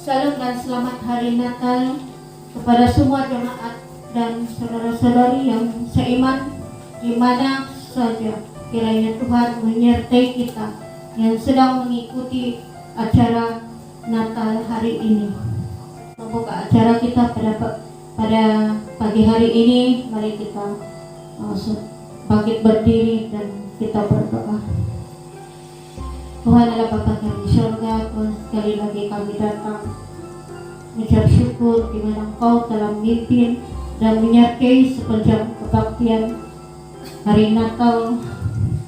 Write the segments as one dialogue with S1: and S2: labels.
S1: Salam dan selamat Hari Natal kepada semua jemaat dan saudara-saudari yang seiman di mana saja. Kiranya Tuhan menyertai kita yang sedang mengikuti acara Natal hari ini. Membuka acara kita pada pagi hari ini, mari kita bangkit berdiri dan kita berdoa. Tuhan adalah Bapa kami di surga, sekali lagi kami datang mengucap syukur di mana Engkau telah memimpin dan menyertai sepanjang kebaktian hari Natal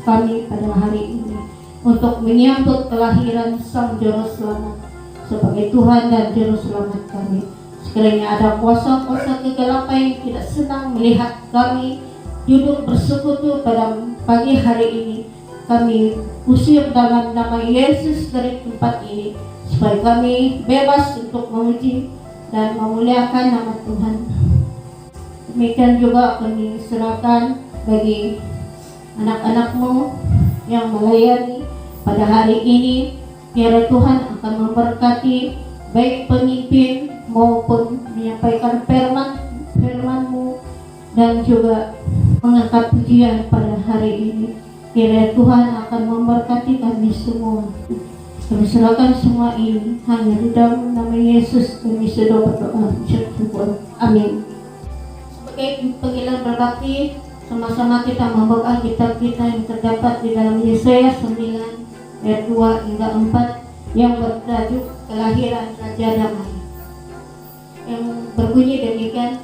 S1: kami pada hari ini untuk menyambut kelahiran Sang Juru Selamat sebagai Tuhan dan Juru Selamat kami. Sekiranya ada kuasa-kuasa kegelapan yang tidak senang melihat kami duduk bersekutu pada pagi hari ini, kami usir dalam nama Yesus dari tempat ini, supaya kami bebas untuk memuji dan memuliakan nama Tuhan. Demikian juga kami serahkan bagi anak-anak-Mu yang melayani pada hari ini. Biar Tuhan akan memberkati baik pemimpin maupun menyampaikan firman-Mu dan juga mengangkat pujian pada hari ini. Kiranya Tuhan akan memberkati kami semua. Kami serahkan semua ini hanya di dalam nama Yesus kami sudah berdoa. Syukur. Amin. Sebagai panggilan berbakti, sama-sama kita membuka kitab kita yang terdapat di dalam Yesaya 9 ayat 2 hingga 4 yang bertajuk Kelahiran Raja Damai, yang berbunyi demikian.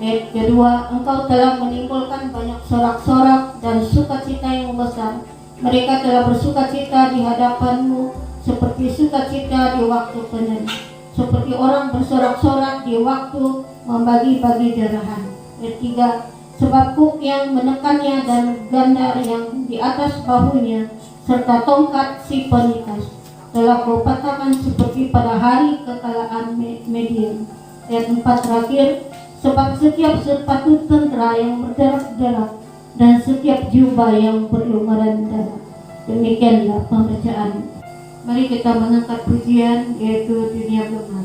S1: Ayat kedua, Engkau telah menimbulkan banyak sorak-sorak dan sukacita yang besar. Mereka telah bersukacita di hadapan-Mu seperti sukacita di waktu panen, seperti orang bersorak-sorak di waktu membagi-bagi jarahan. Ayat tiga, sebab kuk yang menekannya dan gandar yang di atas bahunya serta tongkat si penikas telah Kau patahkan seperti pada hari kekalahan Median. Ayat 4 terakhir, sebab setiap sepatu tentera yang berderak-derak dan setiap jubah yang berlumuran darah. Demikianlah pembacaan. Mari kita mengangkat pujian, yaitu Dunia Benar.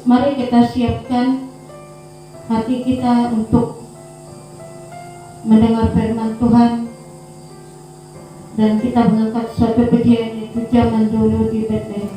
S1: Mari kita siapkan hati kita untuk mendengar firman Tuhan, dan kita mengangkat suatu pujian, yaitu Zaman Dulu di Bethlehem.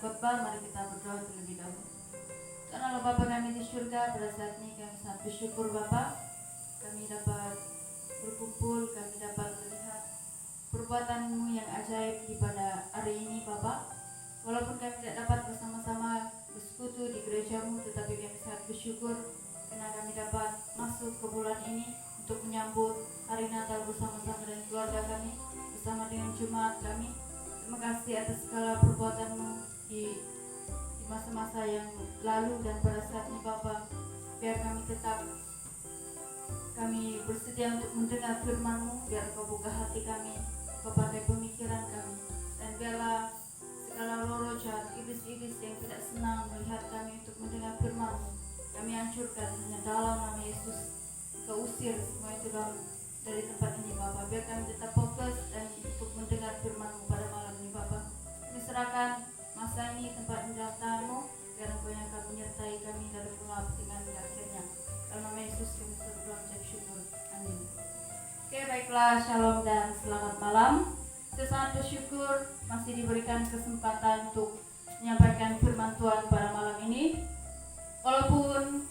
S2: khotbah, mari kita berdoa terlebih dahulu. Tuhan Allah Bapa kami di surga, pada saat ini kami sangat bersyukur Bapa, kami dapat berkumpul, kami dapat melihat perbuatan-Mu yang ajaib di pada hari ini Bapa. Walaupun kami tidak dapat bersama-sama bersekutu di gereja-Mu, tetapi kami sangat bersyukur karena kami dapat masuk ke bulan ini untuk menyambut hari Natal bersama-sama dengan keluarga kami, bersama dengan jemaat kami. Terima kasih atas segala perbuatan-Mu di masa-masa yang lalu dan pada saat ini Bapa. Biar kami bersedia untuk mendengar firman-Mu, biar Kau buka hati kami, Kau pakai pemikiran kami, dan biarlah segala roh jahat, iblis-iblis yang tidak senang melihat kami untuk mendengar firman-Mu, kami hancurkan hanya dalam nama Yesus. Kau usir semua itu dari tempat ini Bapa. Biar kami tetap fokus dan untuk mendengar firman-Mu pada malam ini Bapa. Kami serahkan masa ini, tempat penjelasan-Mu, biar Engkau yang akan menyertai kami dari mulai dengan akhirnya. Dalam nama Yesus kami berdoa mengucap syukur. Amin. Oke, baiklah, shalom dan selamat malam. Saya sangat bersyukur masih diberikan kesempatan untuk menyampaikan firman Tuhan pada malam ini. Walaupun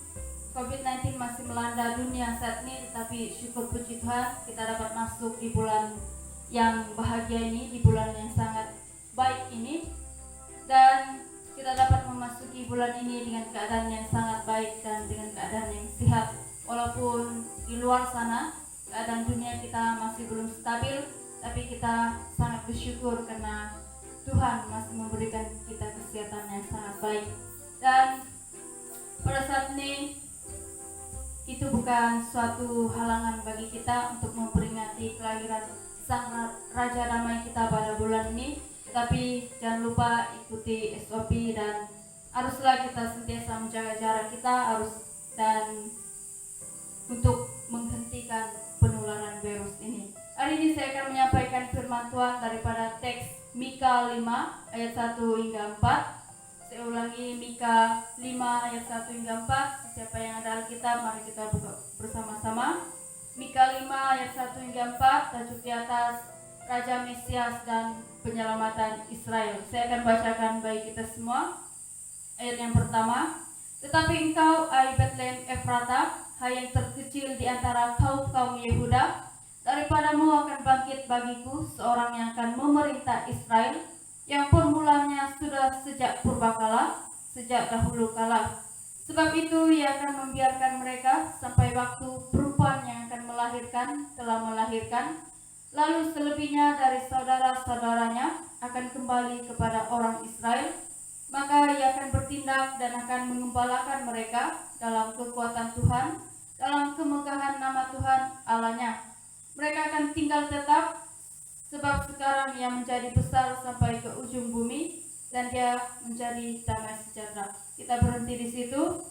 S2: COVID-19 masih melanda dunia saat ini, tetapi syukur puji Tuhan kita dapat masuk di bulan yang bahagia ini, di bulan yang sangat baik ini, dan kita dapat memasuki bulan ini dengan keadaan yang sangat baik dan dengan keadaan yang sehat. Walaupun di luar sana keadaan dunia kita masih belum stabil, tapi kita sangat bersyukur karena Tuhan masih memberikan kita kesehatan yang sangat baik. Dan pada saat ini itu bukan suatu halangan bagi kita untuk memperingati kelahiran Sang Raja Damai kita pada bulan ini. Tapi jangan lupa ikuti SOP dan haruslah kita sentiasa menjaga jarak kita dan untuk menghentikan penularan virus ini. Hari ini saya akan menyampaikan firman Tuhan daripada teks Mika 5 ayat 1 hingga 4. Saya ulangi, Mika 5 ayat 1 hingga 4. Siapa yang ada Alkitab, mari kita buka bersama-sama. Mika 5 ayat 1 hingga 4, tajuk di atas Raja Mesias dan penyelamatan Israel. Saya akan bacakan bagi kita semua. Ayat yang pertama. Tetapi engkau, hai Betlehem Efrata, hai yang terkecil di antara kaum Yehuda, daripadamu akan bangkit bagiku seorang yang akan memerintah Israel, yang formulanya sudah sejak purbakala, sejak dahulu kala. Sebab itu ia akan membiarkan mereka sampai waktu perempuan yang akan melahirkan telah melahirkan. Lalu selebihnya dari saudara-saudaranya akan kembali kepada orang Israel, maka ia akan bertindak dan akan mengembalakan mereka dalam kekuatan Tuhan, dalam kemegahan nama Tuhan Allahnya. Mereka akan tinggal tetap, sebab sekarang ia menjadi besar sampai ke ujung bumi, dan dia menjadi damai sejahtera. Kita berhenti di situ,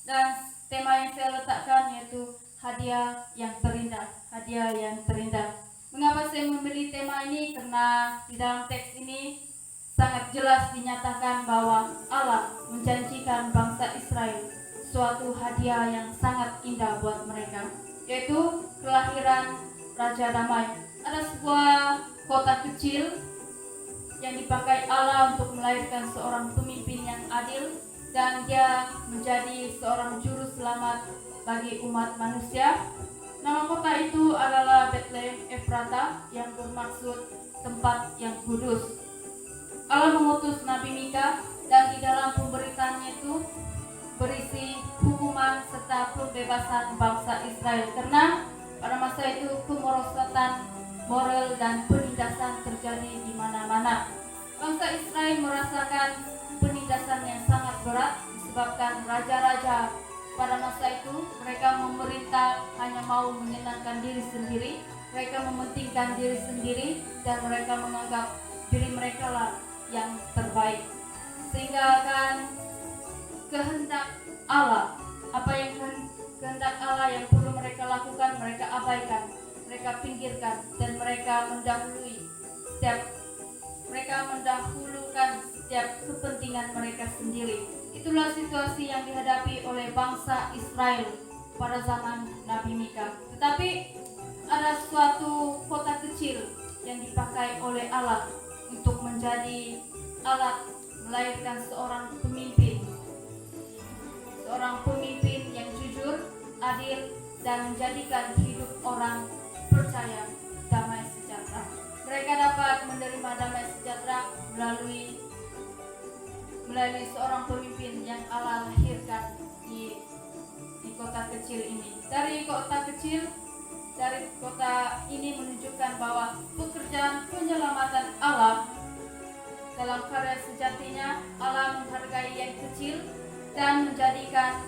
S2: dan tema yang saya letakkan yaitu hadiah yang terindah. Hadiah yang terindah. Mengapa saya memilih tema ini? Karena di dalam teks ini sangat jelas dinyatakan bahwa Allah menjanjikan bangsa Israel suatu hadiah yang sangat indah buat mereka, yaitu kelahiran Raja Damai. Ada sebuah kota kecil yang dipakai Allah untuk melahirkan seorang pemimpin yang adil, dan dia menjadi seorang juru selamat bagi umat manusia. Nama kota itu adalah Betlehem Efrata, yang bermaksud tempat yang kudus. Allah mengutus Nabi Mika, dan di dalam pemberitaannya itu berisi hukuman serta pembebasan bangsa Israel, karena pada masa itu kemerosotan moral dan penindasan terjadi di mana-mana. Bangsa Israel merasakan penindasan yang sangat berat disebabkan raja-raja pada masa itu mereka memerintah hanya mau menyenangkan diri sendiri, mereka mementingkan diri sendiri, dan mereka menganggap diri mereka lah yang terbaik, sehingga akan kehendak Allah, apa yang kehendak Allah yang perlu mereka lakukan, mereka abaikan, mereka pinggirkan, dan mereka mendahulukan setiap kepentingan mereka sendiri. Itulah situasi yang dihadapi oleh bangsa Israel pada zaman Nabi Mika. Tetapi ada suatu kota kecil yang dipakai oleh Allah untuk menjadi alat melahirkan seorang pemimpin yang jujur, adil, dan menjadikan hidup orang percaya damai sejahtera. Mereka dapat menerima damai sejahtera melalui seorang pemimpin yang Allah lahirkan di kota kecil ini. Dari kota ini menunjukkan bahwa pekerjaan penyelamatan Allah dalam karya sejatinya. Allah menghargai yang kecil dan menjadikan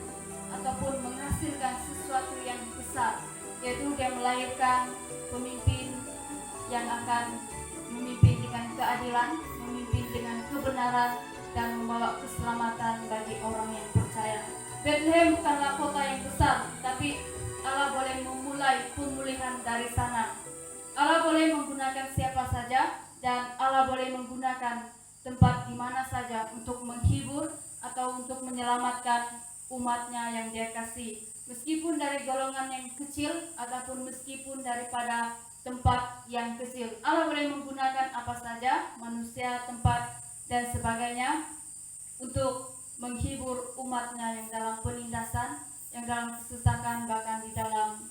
S2: ataupun menghasilkan sesuatu yang besar, yaitu Dia melahirkan pemimpin yang akan memimpin dengan keadilan, memimpin dengan kebenaran, dan membawa keselamatan bagi orang yang percaya. Bethlehem bukanlah kota yang besar, tapi Allah boleh memulai pemulihan dari sana. Allah boleh menggunakan siapa saja, dan Allah boleh menggunakan tempat di mana saja untuk menghibur atau untuk menyelamatkan umatnya yang Dia kasih. Meskipun dari golongan yang kecil ataupun meskipun daripada tempat yang kecil, Allah boleh menggunakan apa saja, manusia, tempat, dan sebagainya untuk menghibur umatnya yang dalam penindasan, yang dalam kesesakan, bahkan di dalam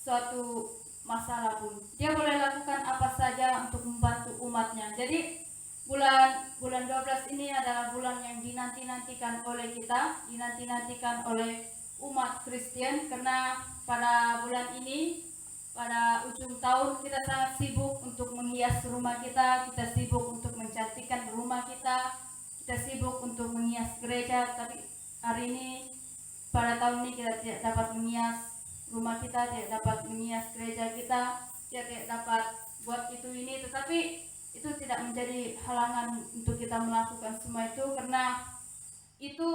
S2: suatu masalah pun. Dia boleh lakukan apa saja untuk membantu umatnya. Jadi bulan 12 ini adalah bulan yang dinanti-nantikan oleh kita, dinanti-nantikan oleh umat Kristen, karena pada bulan ini, pada ujung tahun, kita sangat sibuk untuk menghias rumah kita sibuk untuk mencantikkan rumah kita sibuk untuk menghias gereja. Tapi hari ini, pada tahun ini kita tidak dapat menghias rumah kita, tidak dapat menghias gereja kita, tidak dapat buat itu ini, tetapi itu tidak menjadi halangan untuk kita melakukan semua itu, karena itu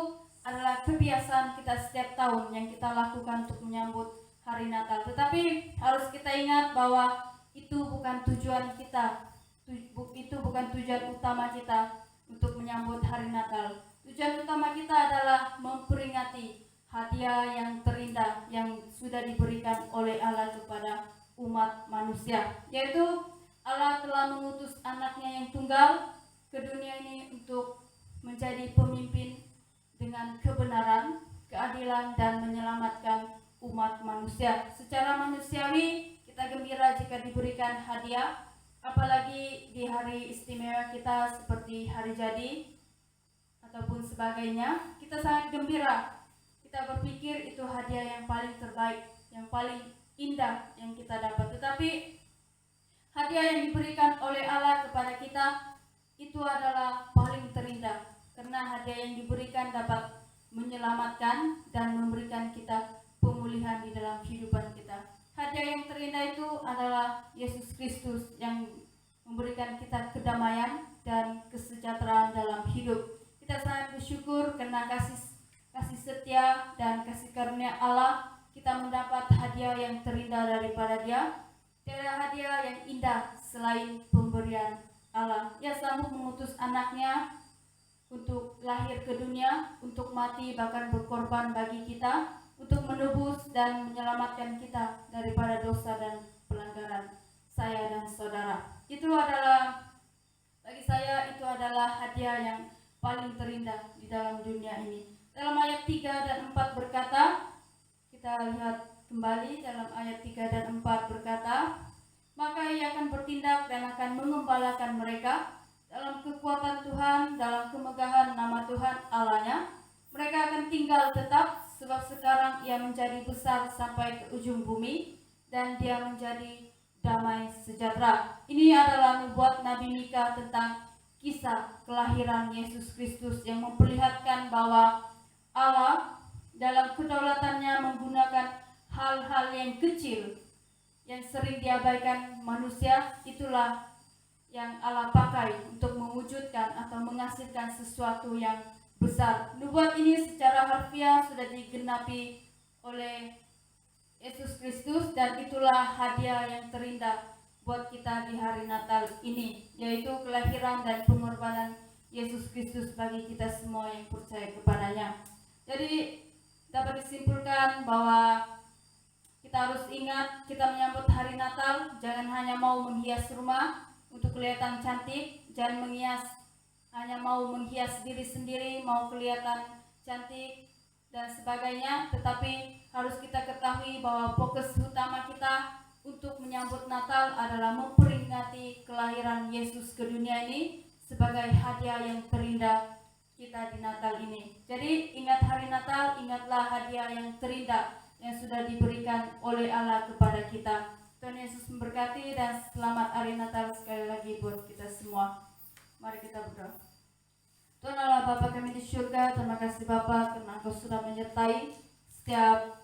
S2: adalah kebiasaan kita setiap tahun yang kita lakukan untuk menyambut hari Natal. Tetapi harus kita ingat bahwa itu bukan tujuan kita, itu bukan tujuan utama kita untuk menyambut hari Natal. Tujuan utama kita adalah memperingati hadiah yang terindah yang sudah diberikan oleh Allah kepada umat manusia, yaitu Allah telah mengutus anaknya yang tunggal ke dunia ini untuk menjadi pemimpin dengan kebenaran, keadilan, dan menyelamatkan umat manusia. Secara manusiawi kita gembira jika diberikan hadiah, apalagi di hari istimewa kita seperti hari jadi ataupun sebagainya. Kita sangat gembira, kita berpikir itu hadiah yang paling terbaik, yang paling indah yang kita dapat. Tetapi hadiah yang diberikan oleh Allah kepada kita itu adalah paling terindah, karena hadiah yang diberikan dapat menyelamatkan dan memberikan kita pemulihan di dalam kehidupan kita. Hadiah yang terindah itu adalah Yesus Kristus yang memberikan kita kedamaian dan kesejahteraan dalam hidup. Kita sangat bersyukur karena kasih setia dan kasih karunia Allah, kita mendapat hadiah yang terindah daripada Dia. Tiada hadiah yang indah selain pemberian Allah. Ia sanggup mengutus anaknya untuk lahir ke dunia, untuk mati, bahkan berkorban bagi kita, untuk menebus dan menyelamatkan kita daripada dosa dan pelanggaran saya dan saudara. Itu adalah, bagi saya, itu adalah hadiah yang paling terindah di dalam dunia ini. Dalam ayat 3 dan 4 berkata, kita lihat kembali dalam ayat 3 dan 4 berkata, maka Ia akan bertindak dan akan mengembalakan mereka dalam kekuatan Tuhan, dalam kemegahan nama Tuhan Allahnya. Mereka akan tinggal tetap, sebab sekarang Ia menjadi besar sampai ke ujung bumi, dan Dia menjadi damai sejahtera. Ini adalah nubuat Nabi Mika tentang kisah kelahiran Yesus Kristus yang memperlihatkan bahwa Allah dalam kedaulatannya menggunakan hal-hal yang kecil yang sering diabaikan manusia, itulah yang Allah pakai untuk mewujudkan atau menghasilkan sesuatu yang besar. Nubuat ini secara harfiah sudah digenapi oleh Yesus Kristus, dan itulah hadiah yang terindah buat kita di hari Natal ini, yaitu kelahiran dan pengorbanan Yesus Kristus bagi kita semua yang percaya kepadanya. Jadi dapat disimpulkan bahwa kita harus ingat, kita menyambut hari Natal jangan hanya mau menghias rumah untuk kelihatan cantik, jangan menghias hanya mau menghias diri sendiri, mau kelihatan cantik dan sebagainya, tetapi harus kita ketahui bahwa fokus utama kita untuk menyambut Natal adalah memperingati kelahiran Yesus ke dunia ini sebagai hadiah yang terindah kita di Natal ini. Jadi ingat hari Natal, ingatlah hadiah yang terindah yang sudah diberikan oleh Allah kepada kita. Tuhan Yesus memberkati dan selamat hari Natal sekali lagi buat kita semua. Mari kita berdoa. Tuhan Allah Bapa kami di surga, terima kasih Bapa karena Engkau sudah menyertai setiap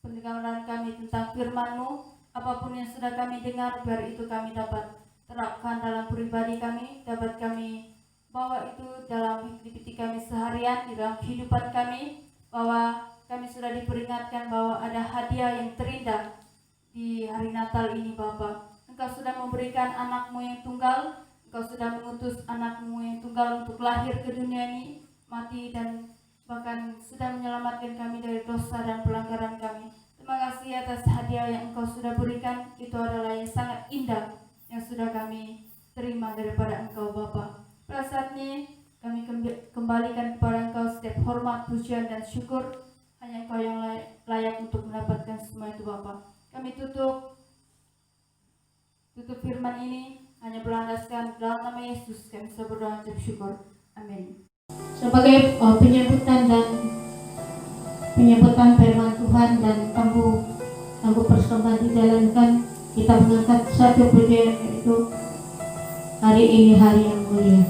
S2: pendengaran kami tentang firman-Mu. Apapun yang sudah kami dengar, biar itu kami dapat terapkan dalam pribadi kami, dapat kami bawa itu dalam aktiviti kami seharian, di dalam kehidupan kami, bahwa kami sudah diperingatkan bahwa ada hadiah yang terindah di hari Natal ini Bapa. Engkau sudah memberikan anak-Mu yang tunggal, Engkau sudah mengutus anak-Mu yang tunggal untuk lahir ke dunia ini, mati dan bahkan sudah menyelamatkan kami dari dosa dan pelanggaran kami. Terima kasih atas hadiah yang Engkau sudah berikan, itu adalah yang sangat indah yang sudah kami terima daripada Engkau Bapa. Pada saat ini kami kembalikan kepada Engkau setiap hormat, pujian dan syukur. Hanya Engkau yang layak untuk mendapatkan semua itu Bapa. Kami tutup firman ini hanya berlandaskan dalam nama Yesus. Kami sudah berdoa dan bersyukur. Amin.
S1: Sebagai penyambutan firman Tuhan dan tangguh persembahan dijalankan, kita mengangkat satu pujian, yaitu hari ini hari yang mulia.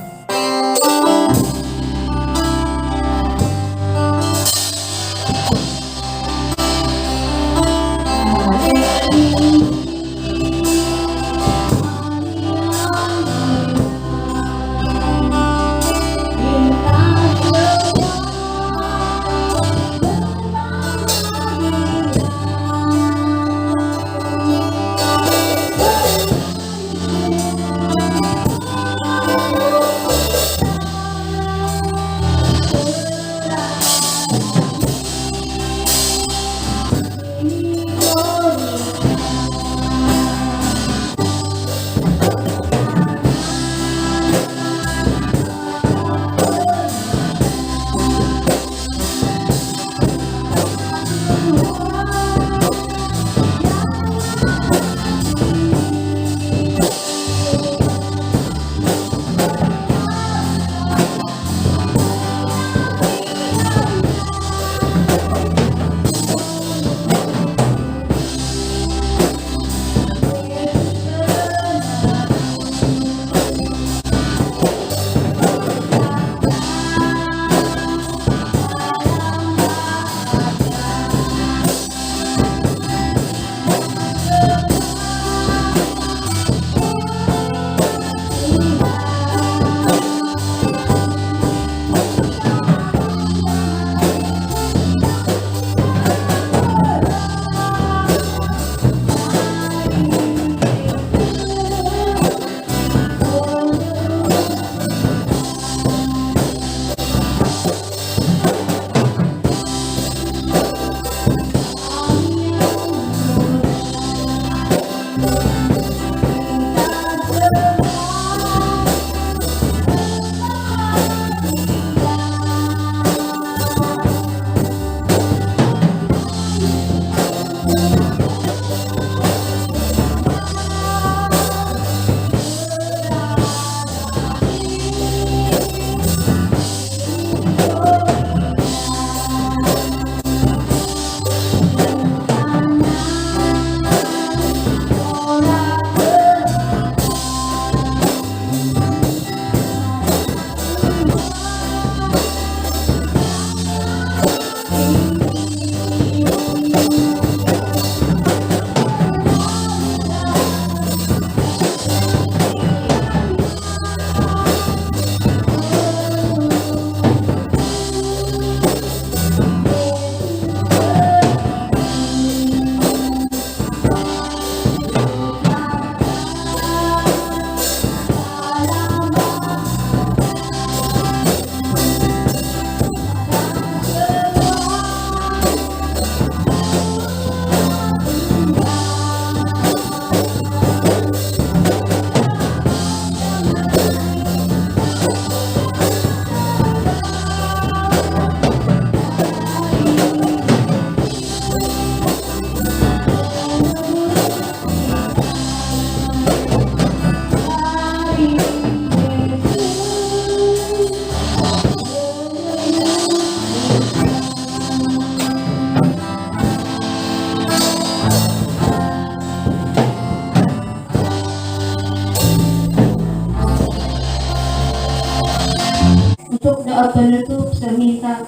S1: Untuk doa penutup, saya minta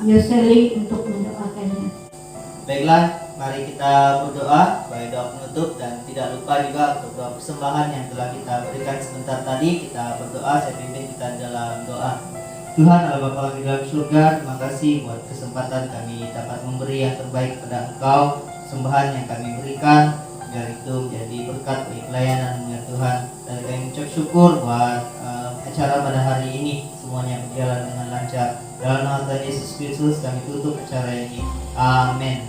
S1: Yoseli untuk mendoakannya.
S3: Baiklah, mari kita berdoa sebagai doa penutup dan tidak lupa juga untuk doa persembahan yang telah kita berikan sebentar tadi. Kita berdoa, saya pimpin kita dalam doa. Tuhan Allah Bapa kami dalam surga, terima kasih buat kesempatan kami dapat memberi yang terbaik kepada Engkau. Sembahan yang kami berikan biar itu menjadi berkat bagi pelayanan ya Tuhan. Dan kami mengucap syukur buat acara pada hari ini semuanya berjalan dengan lancar. Dalam nama Tuhan Yesus Kristus kami tutup acara ini. Amin.